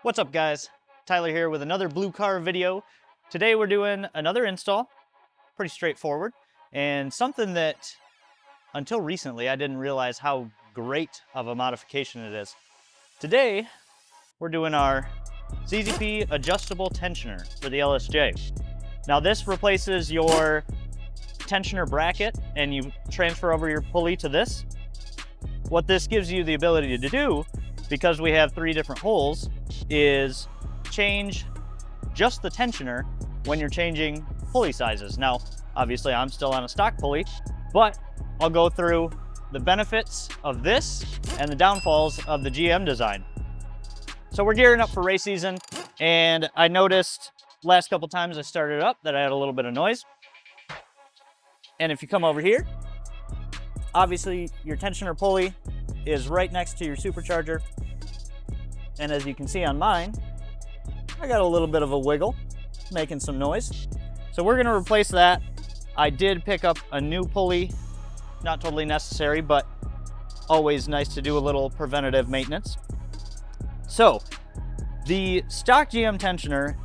What's up, guys? Tyler here with another blue car video. Today we're doing another install, pretty straightforward, and something that until recently I didn't realize how great of a modification it is. Today we're doing our ZZP adjustable tensioner for the LSJ. Now this replaces your tensioner bracket and you transfer over your pulley to this. What this gives you the ability to do, because we have 3 different holes, is change just the tensioner when you're changing pulley sizes. Now, obviously I'm still on a stock pulley, but I'll go through the benefits of this and the downfalls of the GM design. So we're gearing up for race season, and I noticed last couple times I started up that I had a little bit of noise. And if you come over here, obviously your tensioner pulley is right next to your supercharger. And as you can see on mine, I got a little bit of a wiggle, making some noise. So we're gonna replace that. I did pick up a new pulley, not totally necessary, but always nice to do a little preventative maintenance. So the stock GM tensioner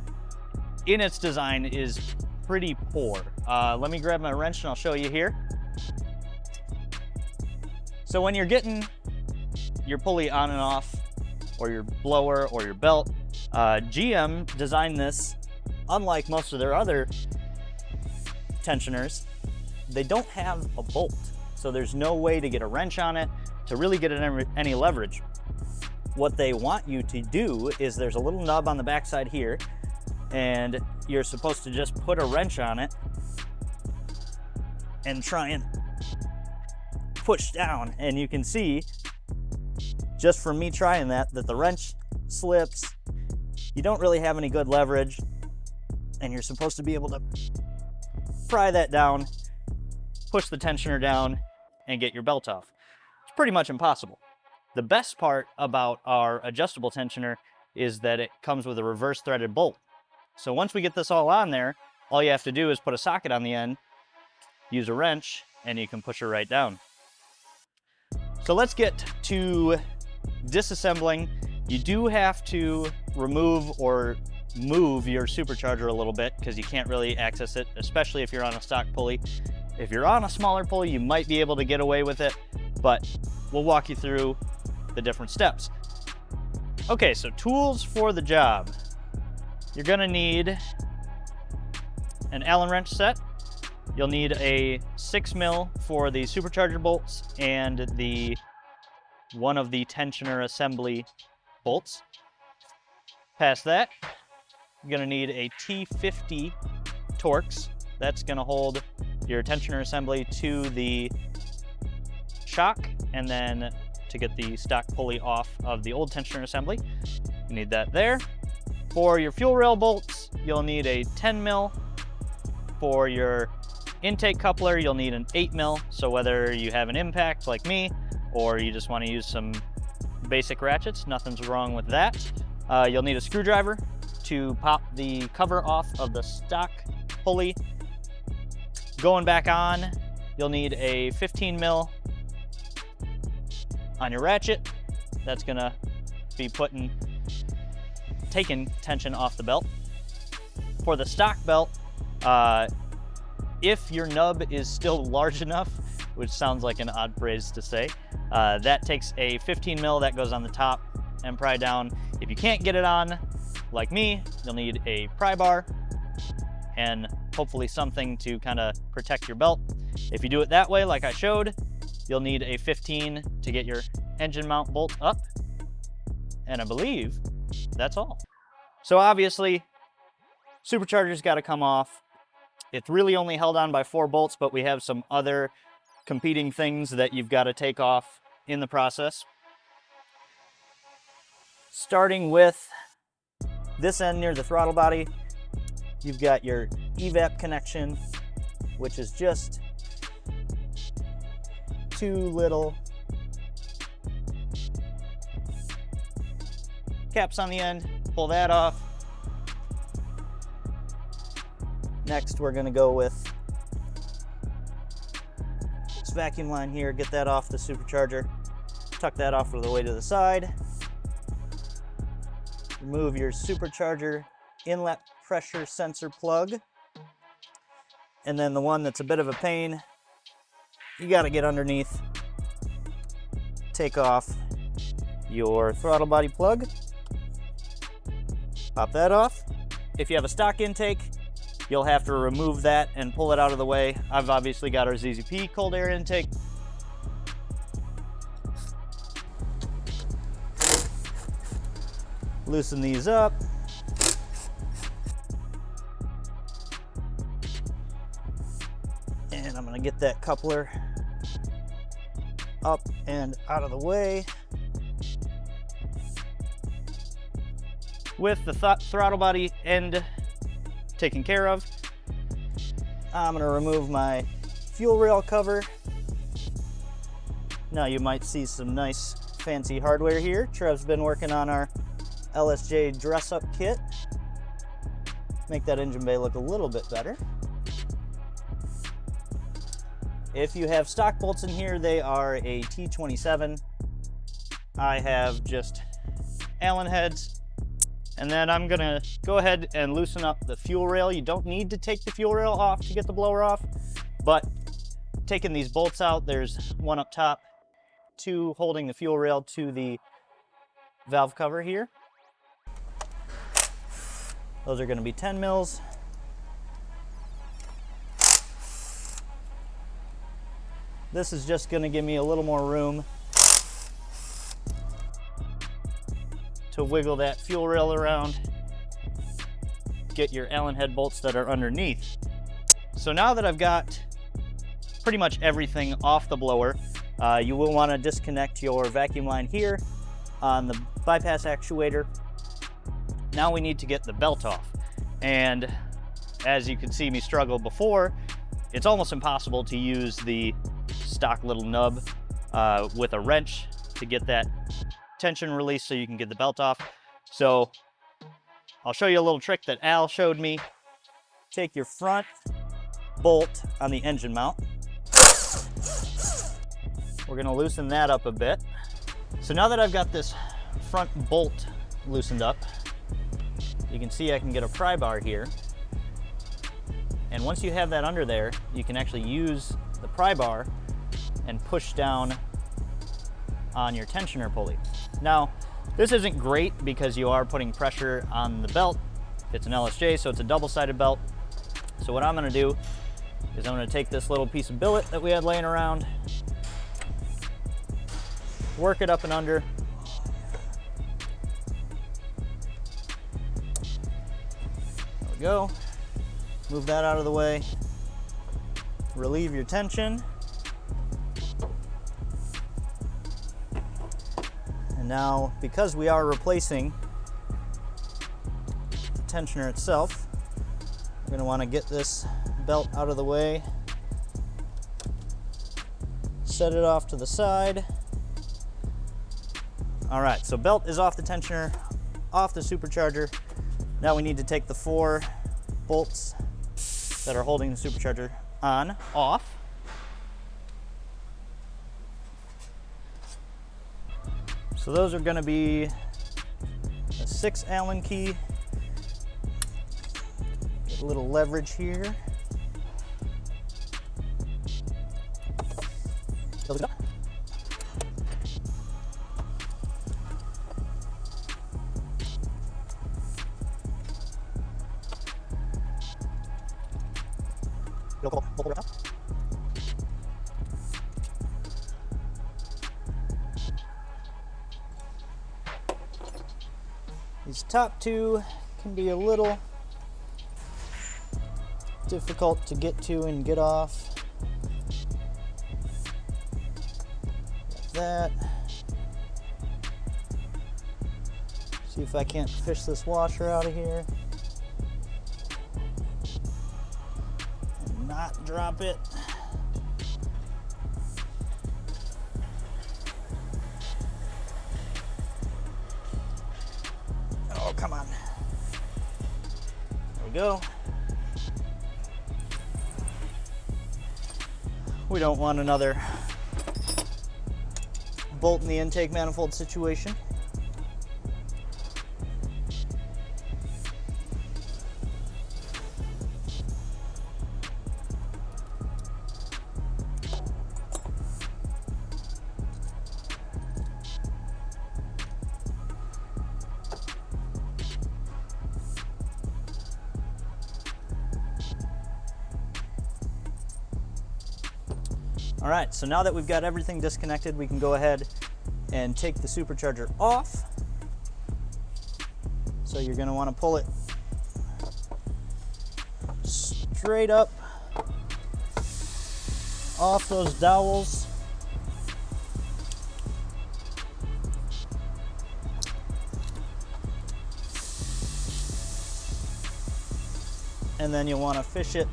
in its design is pretty poor. Let me grab my wrench and I'll show you here. So when you're getting your pulley on and off, or your blower or your belt, GM designed this, unlike most of their other tensioners, they don't have a bolt. So there's no way to get a wrench on it to really get any leverage. What they want you to do is there's a little nub on the backside here, and you're supposed to just put a wrench on it and try and push down. And you can see, just from me trying that the wrench slips. You don't really have any good leverage, and you're supposed to be able to pry that down, push the tensioner down, and get your belt off. It's pretty much impossible. The best part about our adjustable tensioner is that it comes with a reverse threaded bolt. So once we get this all on there, all you have to do is put a socket on the end, use a wrench, and you can push it right down. So let's get to disassembling. You do have to remove or move your supercharger a little bit because you can't really access it, especially if you're on a stock pulley. If you're on a smaller pulley, you might be able to get away with it, but we'll walk you through the different steps. Okay, so tools for the job. You're gonna need an Allen wrench set. You'll need a 6mm for the supercharger bolts and one of the tensioner assembly bolts. Past that, you're gonna need a T50 Torx. That's gonna hold your tensioner assembly to the shock, and then to get the stock pulley off of the old tensioner assembly. You need that there. For your fuel rail bolts, you'll need a 10mm. For your intake coupler, you'll need an 8mm. So whether you have an impact like me, or you just want to use some basic ratchets, nothing's wrong with that. You'll need a screwdriver to pop the cover off of the stock pulley. Going back on, you'll need a 15mm on your ratchet. That's gonna be taking tension off the belt. For the stock belt, if your nub is still large enough, which sounds like an odd phrase to say, that takes a 15mm that goes on the top and pry down. If you can't get it on, like me, you'll need a pry bar and hopefully something to kind of protect your belt. If you do it that way, like I showed, you'll need a 15 to get your engine mount bolt up. And I believe that's all. So obviously, supercharger's got to come off. It's really only held on by 4 bolts, but we have some other competing things that you've got to take off in the process. Starting with this end near the throttle body, you've got your evap connection, which is just 2 little caps on the end. Pull that off. Next, we're going to go with this vacuum line here, get that off the supercharger, tuck that off all the way to the side. remove your supercharger inlet pressure sensor plug. And then the one that's a bit of a pain, you got to get underneath, take off your throttle body plug, pop that off. If you have a stock intake, you'll have to remove that and pull it out of the way. I've obviously got our ZZP cold air intake. Loosen these up. And I'm gonna get that coupler up and out of the way. With the throttle body end taken care of, I'm gonna remove my fuel rail cover. Now you might see some nice fancy hardware here. Trev's been working on our LSJ dress-up kit. Make that engine bay look a little bit better. If you have stock bolts in here, they are a T27. I have just Allen heads. And then I'm gonna go ahead and loosen up the fuel rail. You don't need to take the fuel rail off to get the blower off, but taking these bolts out, there's one up top, two holding the fuel rail to the valve cover here. Those are gonna be 10 mils. This is just gonna give me a little more room to wiggle that fuel rail around, get your Allen head bolts that are underneath. So now that I've got pretty much everything off the blower, you will wanna disconnect your vacuum line here on the bypass actuator. Now we need to get the belt off. And as you can see me struggle before, it's almost impossible to use the stock little nub with a wrench to get that tension release so you can get the belt off. So I'll show you a little trick that Al showed me. Take your front bolt on the engine mount. We're gonna loosen that up a bit. So now that I've got this front bolt loosened up, you can see I can get a pry bar here. And once you have that under there, you can actually use the pry bar and push down on your tensioner pulley. Now, this isn't great because you are putting pressure on the belt. It's an LSJ, so it's a double-sided belt. So what I'm gonna do is I'm gonna take this little piece of billet that we had laying around, work it up and under. There we go. Move that out of the way. Relieve your tension. And now, because we are replacing the tensioner itself, we're going to want to get this belt out of the way. Set it off to the side. All right, so belt is off the tensioner, off the supercharger. Now we need to take the 4 bolts that are holding the supercharger on off. So those are going to be a 6 Allen key. Get a little leverage here. Close it up. These top 2 can be a little difficult to get to and get off. Like that. See if I can't fish this washer out of here. And not drop it. Oh, come on. There we go. We don't want another bolt in the intake manifold situation. All right, so now that we've got everything disconnected, we can go ahead and take the supercharger off. So you're gonna wanna pull it straight up off those dowels. And then you'll wanna fish it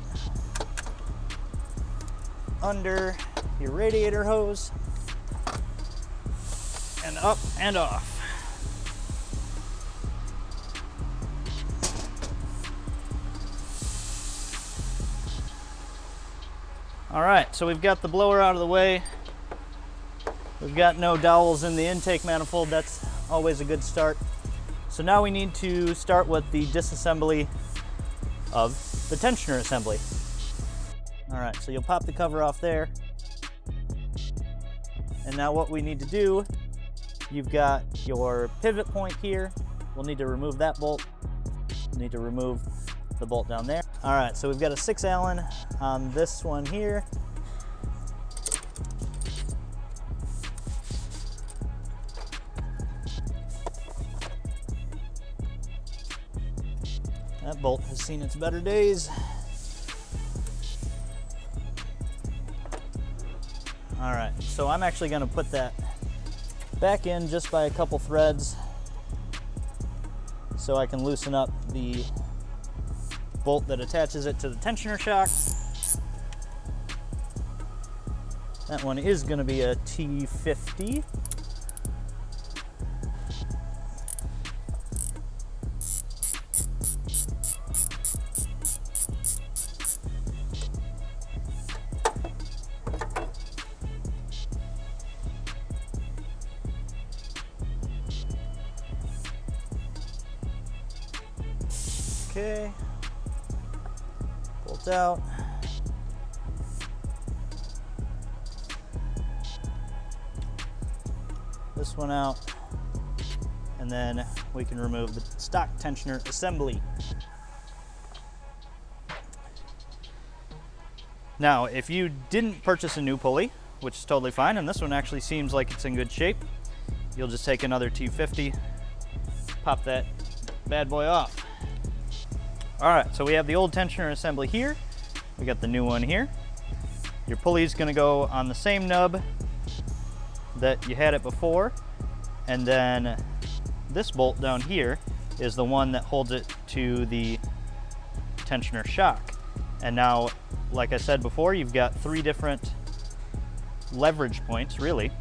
under your radiator hose and up and off. All right, so we've got the blower out of the way. We've got no dowels in the intake manifold. That's always a good start. So now we need to start with the disassembly of the tensioner assembly. All right, so you'll pop the cover off there. And now what we need to do, you've got your pivot point here. We'll need to remove that bolt. We'll need to remove the bolt down there. All right, so we've got a 6 Allen on this one here. That bolt has seen its better days. All right, so I'm actually gonna put that back in just by a couple threads so I can loosen up the bolt that attaches it to the tensioner shock. That one is gonna be a T50. Okay, bolt out. This one out, and then we can remove the stock tensioner assembly. Now, if you didn't purchase a new pulley, which is totally fine, and this one actually seems like it's in good shape, you'll just take another T50, pop that bad boy off. All right, so we have the old tensioner assembly here. We got the new one here. Your pulley is gonna go on the same nub that you had it before. And then this bolt down here is the one that holds it to the tensioner shock. And now, like I said before, you've got 3 different leverage points, really,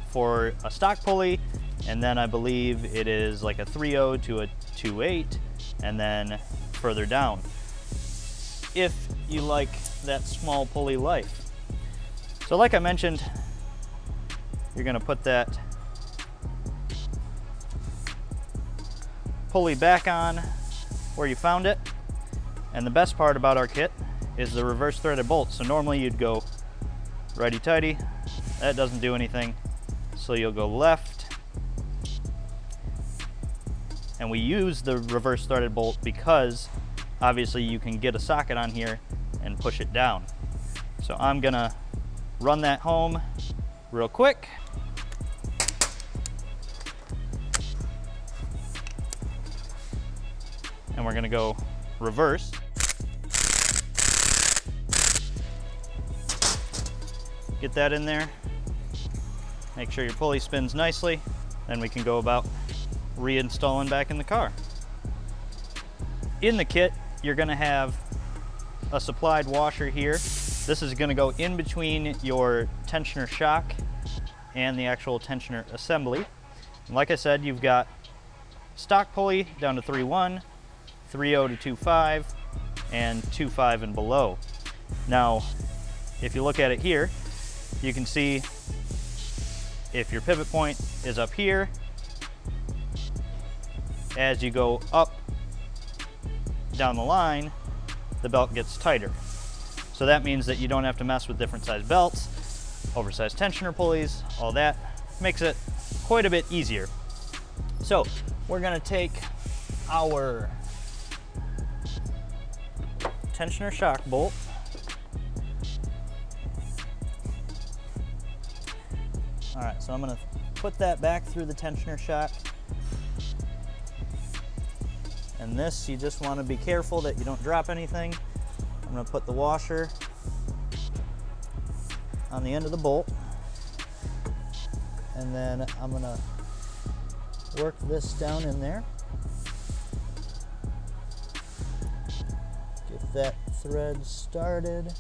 for a stock pulley. And then I believe it is like a 3.0 to a 2.8. And then further down, if you like that small pulley life. So like I mentioned, you're gonna put that pulley back on where you found it. And the best part about our kit is the reverse threaded bolt. So normally you'd go righty-tighty, that doesn't do anything. So you'll go left. And we use the reverse threaded bolt because obviously you can get a socket on here and push it down. So I'm gonna run that home real quick. And we're gonna go reverse. Get that in there. Make sure your pulley spins nicely. Then we can go about reinstalling back in the car. In the kit, you're gonna have a supplied washer here. This is gonna go in between your tensioner shock and the actual tensioner assembly. And like I said, you've got stock pulley down to 3.1, 3.0 to 2.5, and 2.5 and below. Now, if you look at it here, you can see if your pivot point is up here, as you go up down the line, the belt gets tighter. So that means that you don't have to mess with different size belts, oversized tensioner pulleys, all that. Makes it quite a bit easier. So we're gonna take our tensioner shock bolt, All right, so I'm gonna put that back through the tensioner shock. And this, you just wanna be careful that you don't drop anything. I'm gonna put the washer on the end of the bolt. And then I'm gonna work this down in there. Get that thread started.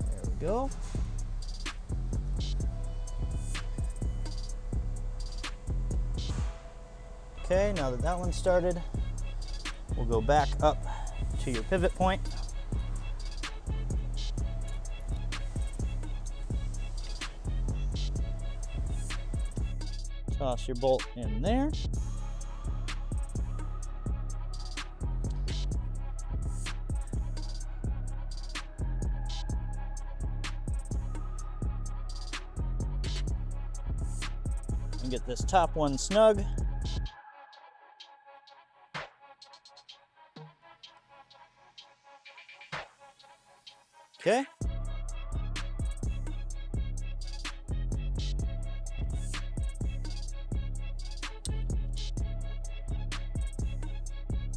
There we go. Okay, now that that one's started, we'll go back up to your pivot point. Toss your bolt in there. And get this top one snug. Okay.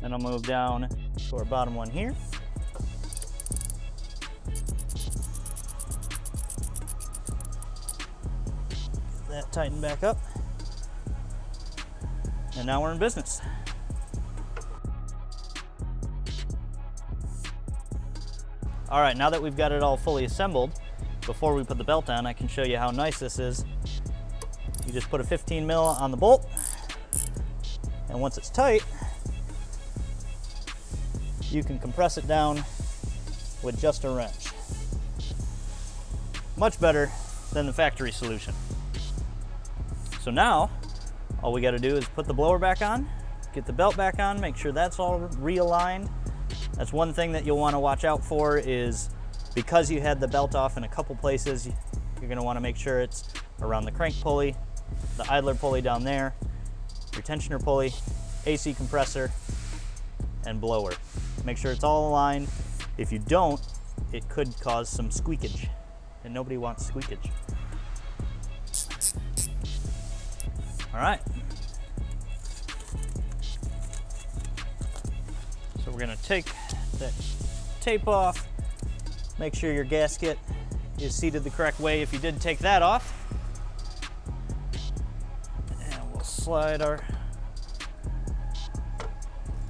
Then I'll move down to our bottom one here. Get that tightened back up. And now we're in business. All right, now that we've got it all fully assembled, before we put the belt on, I can show you how nice this is. You just put a 15 mil on the bolt, and once it's tight, you can compress it down with just a wrench. Much better than the factory solution. So now, all we gotta do is put the blower back on, get the belt back on, make sure that's all realigned. That's one thing that you'll wanna watch out for is because you had the belt off in a couple places, you're gonna wanna make sure it's around the crank pulley, the idler pulley down there, your tensioner pulley, AC compressor, and blower. Make sure it's all aligned. If you don't, it could cause some squeakage, and nobody wants squeakage. All right. So we're gonna take that tape off, make sure your gasket is seated the correct way if you did take that off. And we'll slide our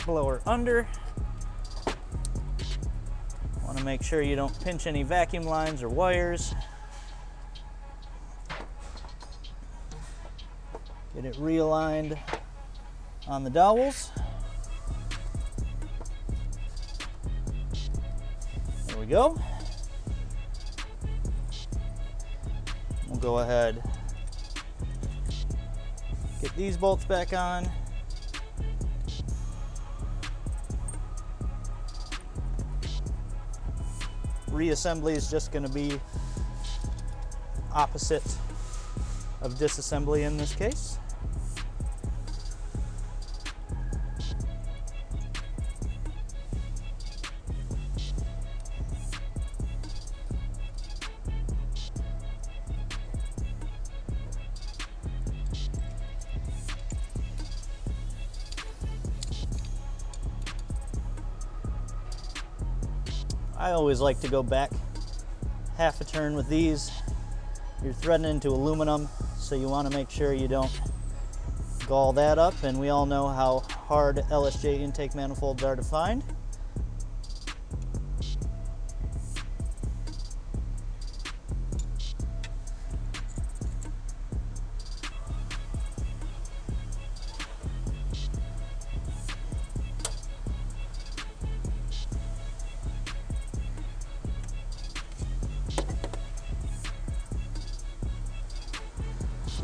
blower under. Want to make sure you don't pinch any vacuum lines or wires. Get it realigned on the dowels. There we go. We'll go ahead, get these bolts back on. Reassembly is just going to be opposite of disassembly in this case. I always like to go back half a turn with these. You're threading into aluminum, so you want to make sure you don't gall that up, and we all know how hard LSJ intake manifolds are to find.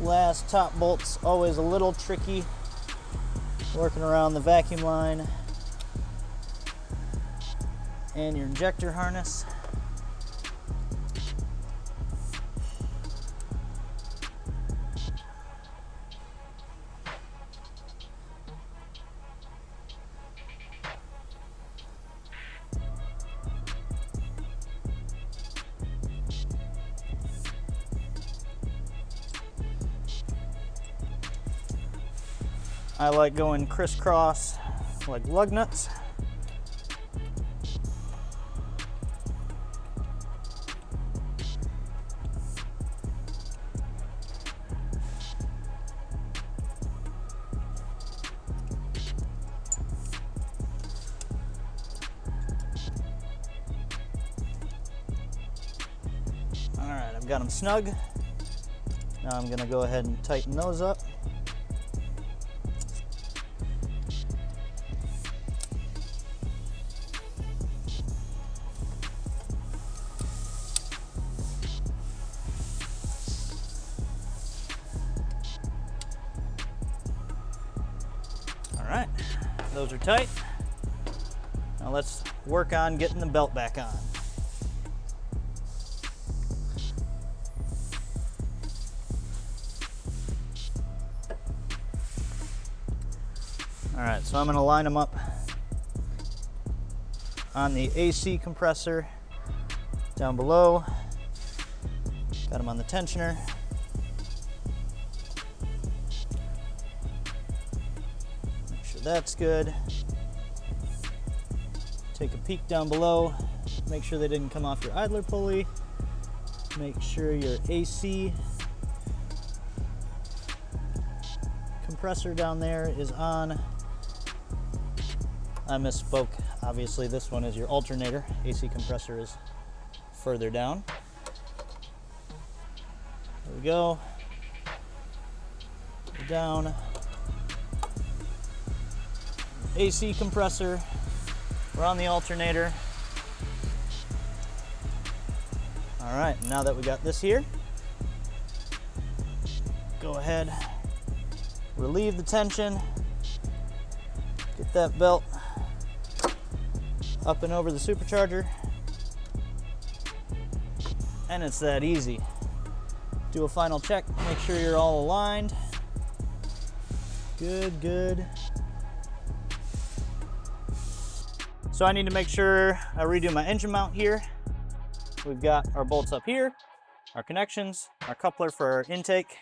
Last top bolt's always a little tricky, working around the vacuum line and your injector harness. I like going crisscross like lug nuts. All right, I've got them snug. Now I'm gonna go ahead and tighten those up. All right, those are tight. Now let's work on getting the belt back on. All right, so I'm gonna line them up on the AC compressor down below. Got them on the tensioner. Make sure that's good. Take a peek down below. Make sure they didn't come off your idler pulley. Make sure your AC compressor down there is on. I misspoke. Obviously, this one is your alternator. AC compressor is further down. There we go. Down. AC compressor. We're on the alternator. All right, now that we got this here, go ahead, relieve the tension, get that belt up and over the supercharger, and it's that easy. Do a final check, make sure you're all aligned. Good, good. So I need to make sure I redo my engine mount here. We've got our bolts up here, our connections, our coupler for our intake.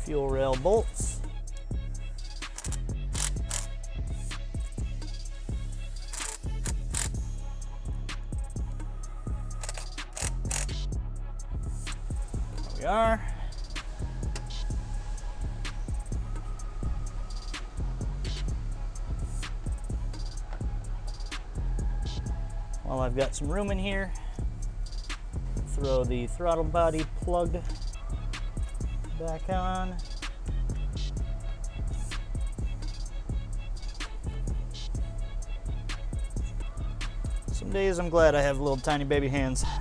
Fuel rail bolts. There we are. While I've got some room in here, throw the throttle body plug back on. Some days I'm glad I have little tiny baby hands. There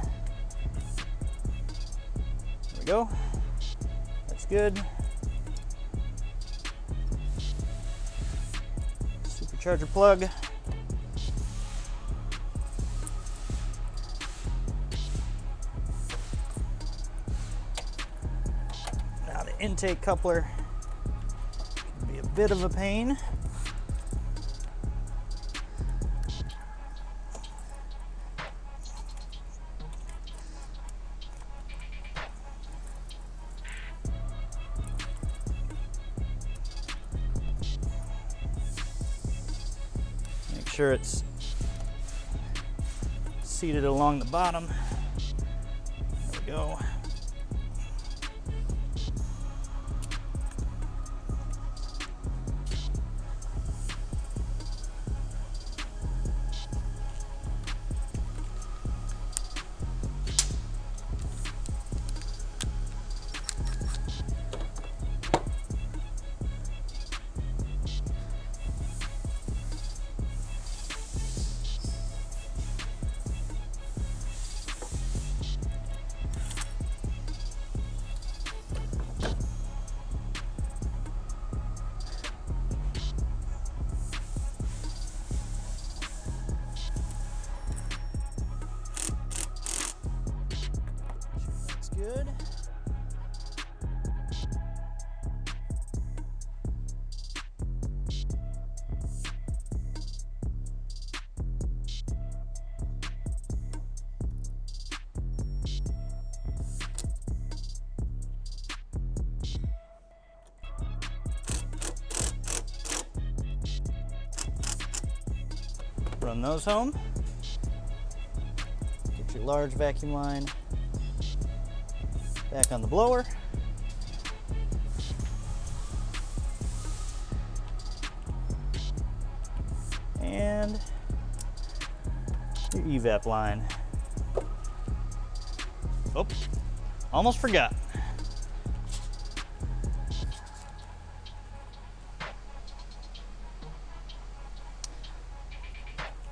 we go. That's good. Supercharger plug. Now the intake coupler can be a bit of a pain. Make sure it's seated along the bottom. There we go. run those home. Get your large vacuum line back on the blower. And your evap line. Oh, almost forgot.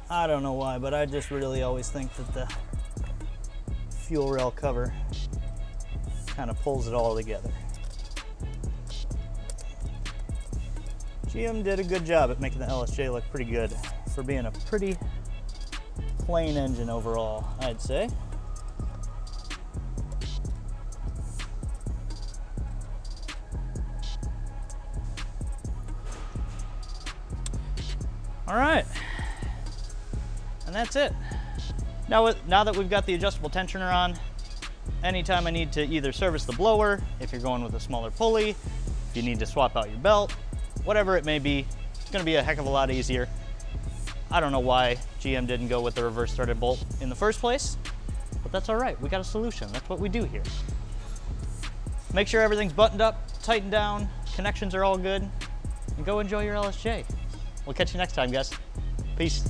I don't know why, but I just really always think that the fuel rail cover kind of pulls it all together. GM did a good job at making the LSJ look pretty good for being a pretty plain engine overall, I'd say. All right, and that's it. Now that we've got the adjustable tensioner on, anytime I need to either service the blower, if you're going with a smaller pulley, if you need to swap out your belt, whatever it may be, it's gonna be a heck of a lot easier. I don't know why GM didn't go with the reverse threaded bolt in the first place, but that's all right, we got a solution. That's what we do here. Make sure everything's buttoned up, tightened down, connections are all good, and go enjoy your LSJ. We'll catch you next time, guys. Peace.